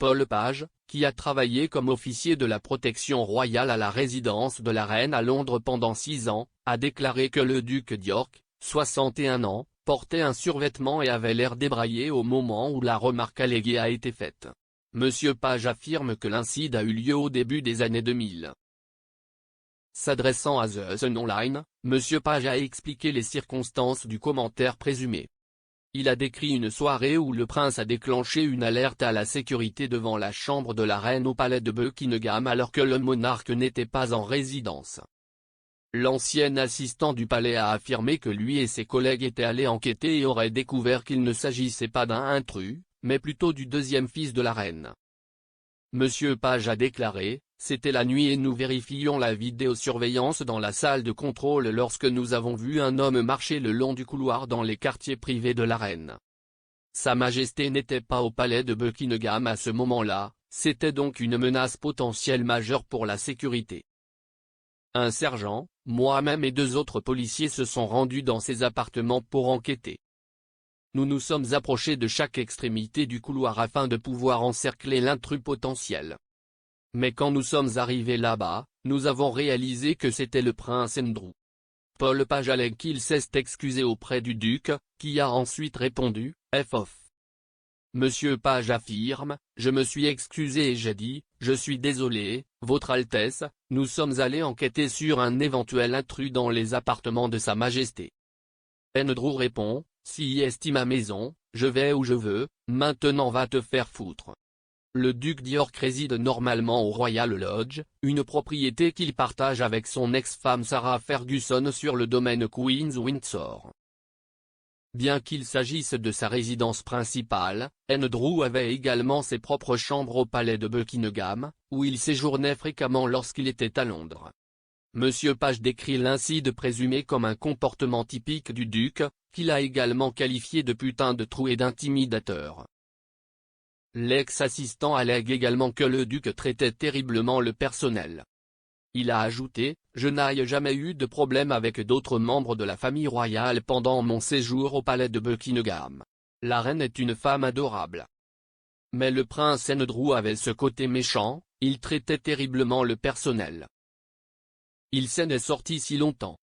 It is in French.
Paul Page, qui a travaillé comme officier de la protection royale à la résidence de la reine à Londres pendant 6 ans, a déclaré que le duc d'York, 61 ans, portait un survêtement et avait l'air débraillé au moment où la remarque alléguée a été faite. Monsieur Page affirme que l'incident a eu lieu au début des années 2000. S'adressant à The Sun Online, Monsieur Page a expliqué les circonstances du commentaire présumé. Il a décrit une soirée où le prince a déclenché une alerte à la sécurité devant la chambre de la reine au palais de Buckingham alors que le monarque n'était pas en résidence. L'ancien assistant du palais a affirmé que lui et ses collègues étaient allés enquêter et auraient découvert qu'il ne s'agissait pas d'un intrus, mais plutôt du deuxième fils de la reine. Monsieur Page a déclaré, « C'était la nuit et nous vérifions la vidéosurveillance dans la salle de contrôle lorsque nous avons vu un homme marcher le long du couloir dans les quartiers privés de la reine. Sa Majesté n'était pas au palais de Buckingham à ce moment-là, c'était donc une menace potentielle majeure pour la sécurité. Un sergent, moi-même et 2 autres policiers se sont rendus dans ces appartements pour enquêter. Nous nous sommes approchés de chaque extrémité du couloir afin de pouvoir encercler l'intrus potentiel. Mais quand nous sommes arrivés là-bas, nous avons réalisé que c'était le prince Andrew. » Paul Page allègue qu'il s'est excusé auprès du duc, qui a ensuite répondu, « F-off. » Monsieur Page affirme, « Je me suis excusé et j'ai dit, je suis désolé, Votre Altesse, nous sommes allés enquêter sur un éventuel intrus dans les appartements de Sa Majesté. » Andrew répond, « Si est ma maison, je vais où je veux, maintenant va te faire foutre. » Le duc d'York réside normalement au Royal Lodge, une propriété qu'il partage avec son ex-femme Sarah Ferguson sur le domaine Queen's Windsor. Bien qu'il s'agisse de sa résidence principale, Andrew avait également ses propres chambres au palais de Buckingham, où il séjournait fréquemment lorsqu'il était à Londres. Monsieur Page décrit l'incident présumé comme un comportement typique du duc, qu'il a également qualifié de putain de trou et d'intimidateur. L'ex-assistant allègue également que le duc traitait terriblement le personnel. Il a ajouté, « Je n'ai jamais eu de problème avec d'autres membres de la famille royale pendant mon séjour au palais de Buckingham. La reine est une femme adorable. Mais le prince Andrew avait ce côté méchant, il traitait terriblement le personnel. Il s'en est sorti si longtemps.